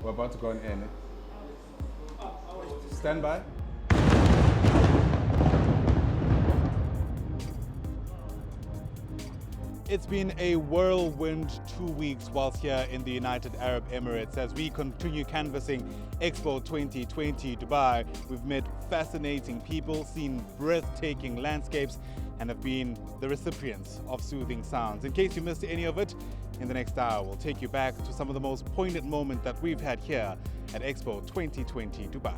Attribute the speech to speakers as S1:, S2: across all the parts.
S1: We're about to go on in. Stand by. It's been a whirlwind 2 weeks whilst here in the United Arab Emirates as we continue canvassing Expo 2020 Dubai. We've met fascinating people, seen breathtaking landscapes, and have been the recipients of soothing sounds. In case you missed any of it, in the next hour we'll take you back to some of the most poignant moments that we've had here at Expo 2020 Dubai.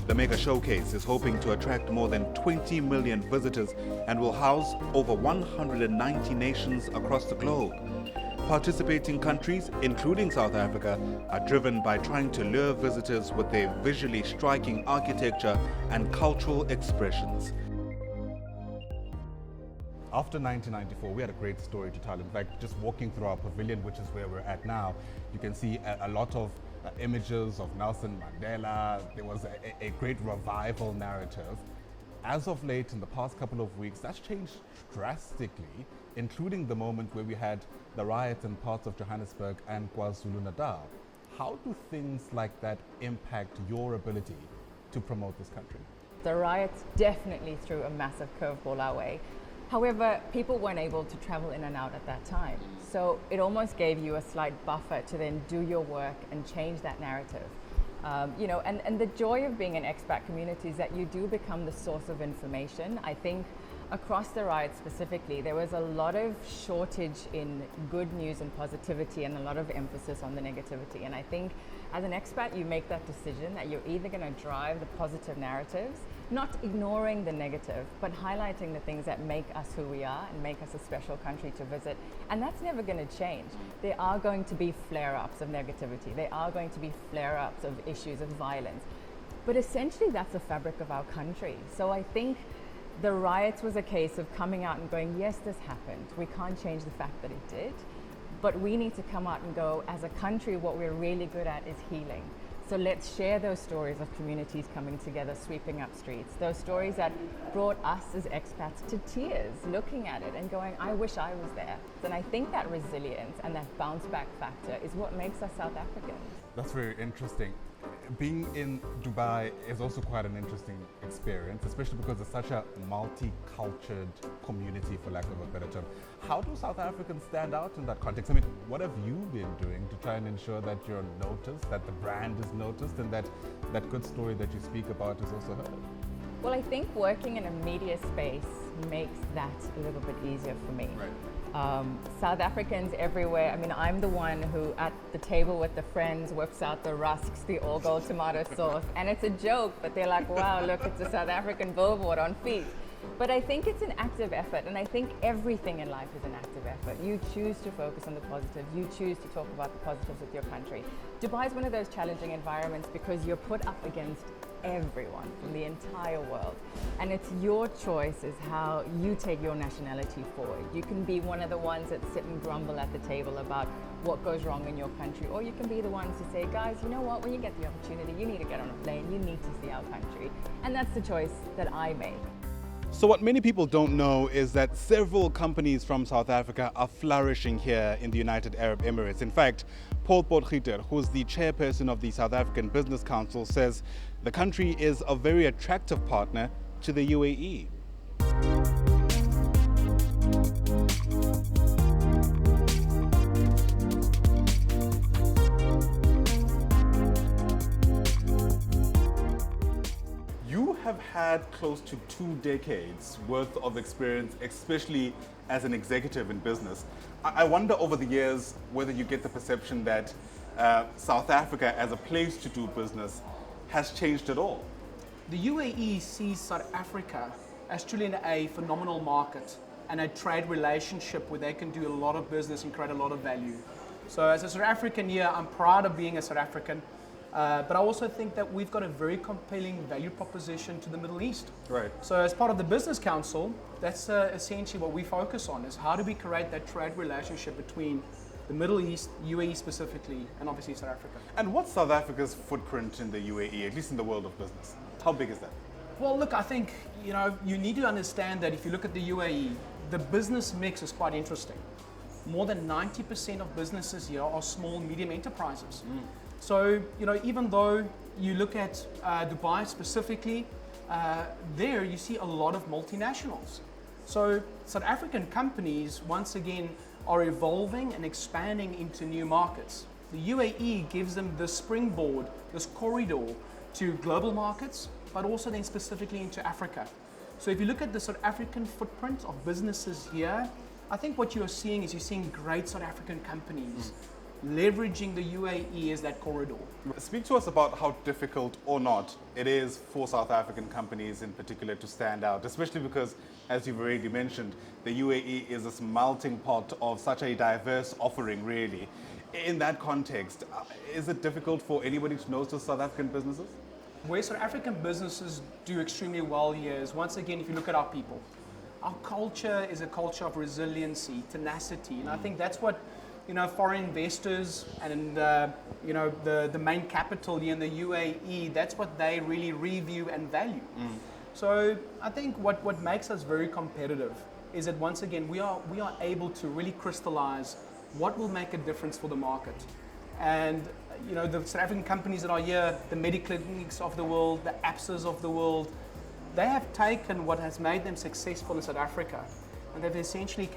S1: The mega showcase is hoping to attract more than 20 million visitors and will house over 190 nations across the globe. Participating countries, including South Africa, are driven by trying to lure visitors with their visually striking architecture and cultural expressions. After 1994, we had a great story to tell. In fact, just walking through our pavilion, which is where we're at now, you can see a lot of images of Nelson Mandela. There was a great revival narrative. As of late, in the past couple of weeks, that's changed drastically, including the moment where we had the riots in parts of Johannesburg and KwaZulu-Natal. How do things like that impact your ability to promote this country?
S2: The riots definitely threw a massive curveball our way. However, people weren't able to travel in and out at that time. So it almost gave you a slight buffer to then do your work and change that narrative. And the joy of being an expat community is that you do become the source of information. I think across the riots specifically, there was a lot of shortage in good news and positivity and a lot of emphasis on the negativity. And I think as an expat, you make that decision that you're either going to drive the positive narratives, not ignoring the negative, but highlighting the things that make us who we are and make us a special country to visit. And that's never going to change. There are going to be flare-ups of negativity. There are going to be flare-ups of issues of violence. But essentially, that's the fabric of our country. So I think the riots was a case of coming out and going, yes, this happened. We can't change the fact that it did. But we need to come out and go, as a country, what we're really good at is healing. So let's share those stories of communities coming together, sweeping up streets. Those stories that brought us as expats to tears, looking at it and going, I wish I was there. And I think that resilience and that bounce back factor is what makes us South Africans.
S1: That's very interesting. Being in Dubai is also quite an interesting experience, especially because it's such a multicultural community, for lack of a better term. How do South Africans stand out in that context? I mean, what have you been doing to try and ensure that you're noticed, that the brand is noticed, and that good story that you speak about is also heard?
S2: Well, I think working in a media space makes that a little bit easier for me.
S1: Right.
S2: South Africans everywhere. I mean, I'm the one who at the table with the friends whips out the rusks, the all gold tomato sauce, and it's a joke, but they're like, wow, look, it's a South African billboard on feet. But I think it's an active effort, and I think everything in life is an active effort. You choose to focus on the positives. You choose to talk about the positives with your country. Dubai is one of those challenging environments because you're put up against everyone from the entire world. And it's your choice is how you take your nationality forward. You can be one of the ones that sit and grumble at the table about what goes wrong in your country, or you can be the ones who say, guys, you know what, when you get the opportunity, you need to get on a plane, you need to see our country. And that's the choice that I make.
S1: So what many people don't know is that several companies from South Africa are flourishing here in the United Arab Emirates. In fact, Paul Potgieter, who's the chairperson of the South African Business Council, says the country is a very attractive partner to the UAE. You have had close to 2 decades worth of experience, especially as an executive in business. I wonder over the years whether you get the perception that South Africa as a place to do business has changed at all.
S3: The UAE sees South Africa as truly a phenomenal market and a trade relationship where they can do a lot of business and create a lot of value. So as a South African here, I'm proud of being a South African. But I also think that we've got a very compelling value proposition to the Middle East.
S1: Right.
S3: So as part of the Business Council, that's essentially what we focus on, is how do we create that trade relationship between the Middle East, UAE specifically, and obviously South Africa.
S1: And what's South Africa's footprint in the UAE, at least in the world of business? How big is that?
S3: Well, look, I think, you need to understand that if you look at the UAE, the business mix is quite interesting. more than 90% of businesses here are small, medium enterprises. So, even though you look at Dubai specifically, there you see a lot of multinationals. So South African companies, once again, are evolving and expanding into new markets. The UAE gives them this springboard, this corridor to global markets, but also then specifically into Africa. So if you look at the South African footprint of businesses here, I think what you're seeing is you're seeing great South African companies leveraging the UAE as that corridor.
S1: Speak to us about how difficult or not it is for South African companies in particular to stand out, especially because, as you've already mentioned, the UAE is this melting pot of such a diverse offering, really. In that context, is it difficult for anybody to know to South African businesses?
S3: Where South African businesses do extremely well here is, once again, if you look at our people, our culture is a culture of resiliency, tenacity, and I think that's what foreign investors and the main capital here in the UAE, that's what they really review and value. So I think what makes us very competitive is that, once again, we are able to really crystallize what will make a difference for the market. And the South African companies that are here, the Mediclinics of the world, the APSAs of the world, they have taken what has made them successful in South Africa, and they've essentially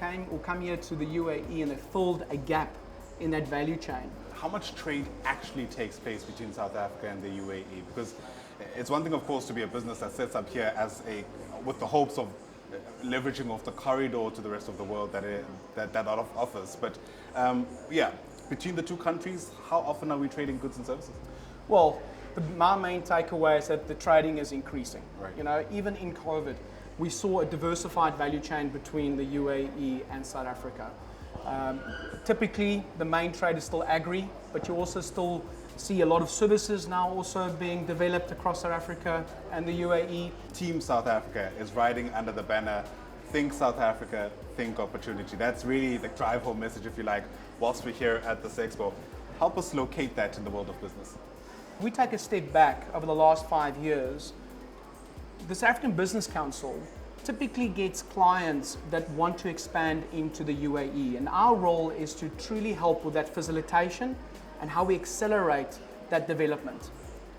S3: come here to the UAE and they've filled a gap in that value chain.
S1: How much trade actually takes place between South Africa and the UAE? Because it's one thing, of course, to be a business that sets up here with the hopes of leveraging off the corridor to the rest of the world that offers. But between the two countries, how often are we trading goods and services?
S3: Well, my main takeaway is that the trading is increasing.
S1: Right.
S3: Even in COVID, we saw a diversified value chain between the UAE and South Africa. Typically, the main trade is still agri, but you also still see a lot of services now also being developed across South Africa and the UAE.
S1: Team South Africa is riding under the banner, think South Africa, think opportunity. That's really the drive home message, if you like, whilst we're here at this Expo. Help us locate that in the world of business.
S3: We take a step back over the last 5 years. The South African Business Council typically gets clients that want to expand into the UAE, and our role is to truly help with that facilitation and how we accelerate that development.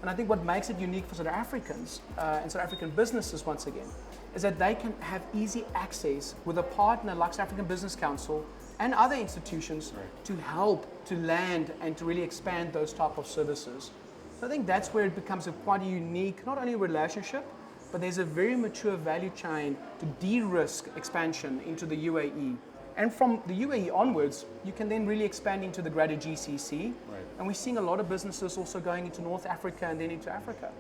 S3: And I think what makes it unique for South Africans and South African businesses, once again, is that they can have easy access with a partner like South African Business Council and other institutions to help to land and to really expand those type of services. So I think that's where it becomes quite a unique, not only relationship, but there's a very mature value chain to de-risk expansion into the UAE. And from the UAE onwards, you can then really expand into the greater GCC.
S1: Right.
S3: And we're seeing a lot of businesses also going into North Africa and then into Africa.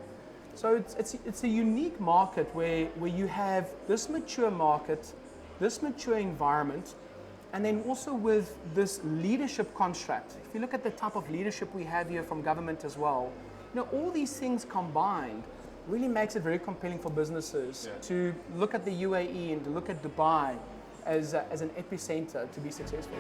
S3: So it's a unique market where you have this mature market, this mature environment, and then also with this leadership construct. If you look at the type of leadership we have here from government as well, all these things combined really makes it very compelling for businesses to look at the UAE and to look at Dubai as an epicenter to be successful.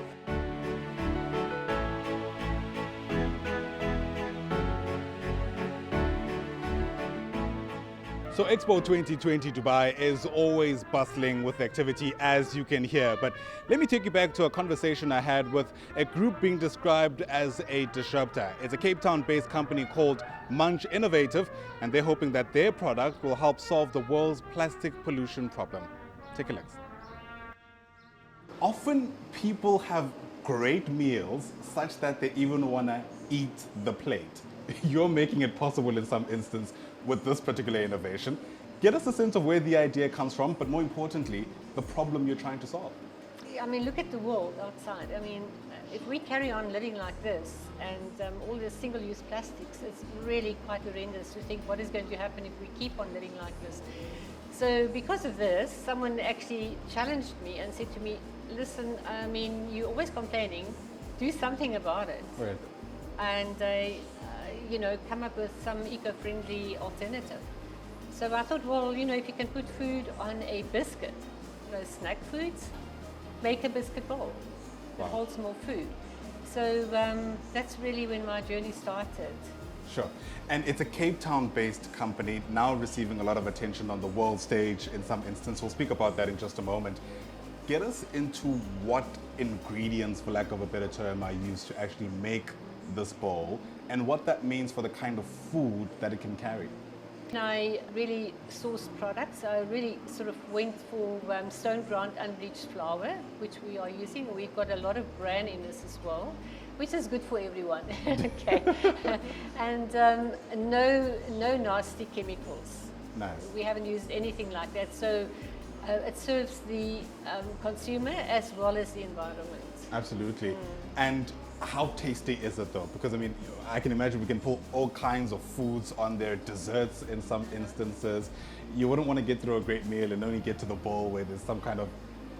S1: So Expo 2020 Dubai is always bustling with activity, as you can hear. But let me take you back to a conversation I had with a group being described as a disruptor. It's a Cape Town-based company called Munch Innovative, and they're hoping that their product will help solve the world's plastic pollution problem. Take a look. Often people have great meals such that they even want to eat the plate. You're making it possible in some instance with this particular innovation. Get us a sense of where the idea comes from, but more importantly, the problem you're trying to solve.
S4: I mean, look at the world outside. I mean, if we carry on living like this and all the single-use plastics, it's really quite horrendous to think what is going to happen if we keep on living like this. So because of this, someone actually challenged me and said to me, listen, I mean, you're always complaining, do something about it.
S1: Right.
S4: And come up with some eco-friendly alternative. So I thought, well, if you can put food on a biscuit, snack foods, make a biscuit bowl that holds more food. So that's really when my journey started.
S1: Sure. And it's a Cape Town-based company, now receiving a lot of attention on the world stage in some instance. We'll speak about that in just a moment. get us into what ingredients, for lack of a better term, are used to actually make this bowl and what that means for the kind of food that it can carry.
S4: I really sourced products. I really sort of went for stone ground unbleached flour, which we are using. We've got a lot of bran in this as well, which is good for everyone. Okay, and no nasty chemicals.
S1: Nice.
S4: We haven't used anything like that, so it serves the consumer as well as the environment.
S1: Absolutely. And how tasty is it though? Because I mean, I can imagine we can put all kinds of foods on there, desserts in some instances. You wouldn't want to get through a great meal and only get to the bowl where there's some kind of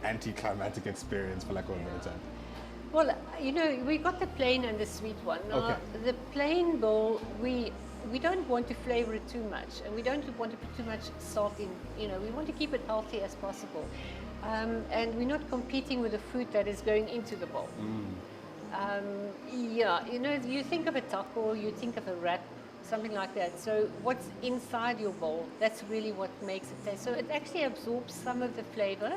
S1: anticlimactic experience, for lack of a better term.
S4: Well, you know, we got the plain and the sweet one. Now,
S1: Okay.
S4: the plain bowl, we don't want to flavor it too much, and we don't want to put too much salt in. You know, we want to keep it healthy as possible, and we're not competing with the food that is going into the bowl. Yeah, you know, you think of a taco, you think of a wrap, something like that. So what's inside your bowl, that's really what makes it taste. So it actually absorbs some of the flavor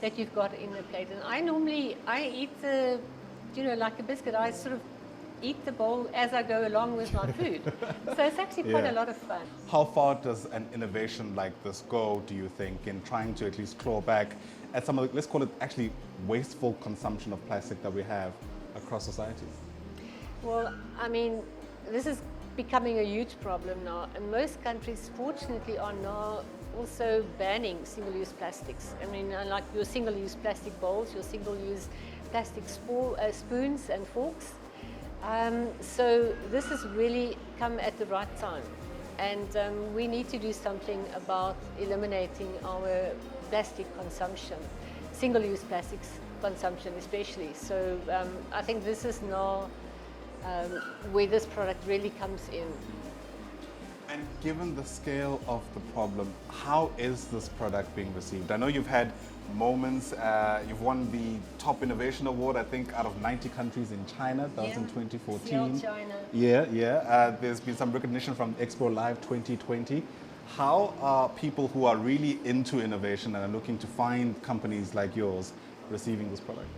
S4: that you've got in the plate. And I eat the, you know, like a biscuit, I sort of eat the bowl as I go along with my food. So it's actually quite
S1: Yeah.
S4: a lot of fun.
S1: How far does an innovation like this go, do you think, in trying to at least claw back at some of the, let's call it actually wasteful consumption of plastic that we have across society?
S4: Well, I mean, this is becoming a huge problem now, and most countries, fortunately, are now also banning single-use plastics. I mean, like your single-use plastic bowls, your single-use plastic spoons and forks. So this has really come at the right time, and we need to do something about eliminating our plastic consumption, single-use plastics consumption especially. So I think this is now where this product really comes in.
S1: And given the scale of the problem, how is this product being received? I know you've had moments, you've won the top innovation award, I think, out of 90 countries in China. That was in 2014.
S4: China.
S1: Yeah. There's been some recognition from Expo Live 2020. How are people who are really into innovation and are looking to find companies like yours receiving this product?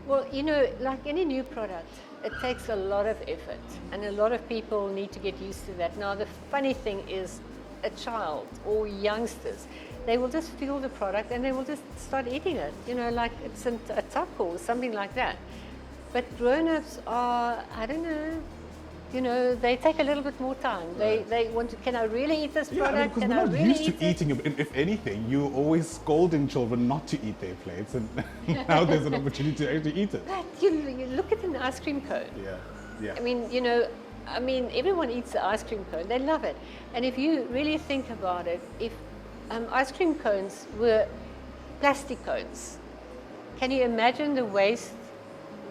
S4: Well, you know, like any new product, it takes a lot of effort, and a lot of people need to get used to that. Now, the funny thing is, a child or youngsters, they will just feel the product and they will just start eating it, you know, like it's a taco or something like that. But grown-ups are, I don't know, you know, they take a little bit more time. They want to, can I really eat this product?
S1: Because
S4: Can
S1: we're
S4: I
S1: not
S4: really
S1: used
S4: eat
S1: to eating it. If anything, you're always scolding children not to eat their plates, and now there's an opportunity to actually eat it.
S4: But you look at an ice cream cone.
S1: Yeah.
S4: I mean, you know, everyone eats the ice cream cone. They love it. And if you really think about it, if ice cream cones were plastic cones, can you imagine the waste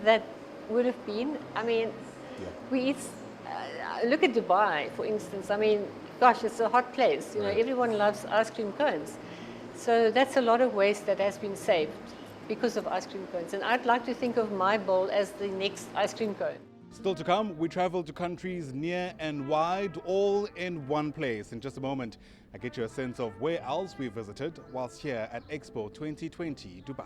S4: that would have been? I mean, we eat, look at Dubai, for instance. I mean, gosh, it's a hot place. You know, everyone loves ice cream cones. So that's a lot of waste that has been saved because of ice cream cones. And I'd like to think of my bowl as the next ice cream cone.
S1: Still to come, we travel to countries near and wide, all in one place. In just a moment, I get you a sense of where else we visited whilst here at Expo 2020 Dubai.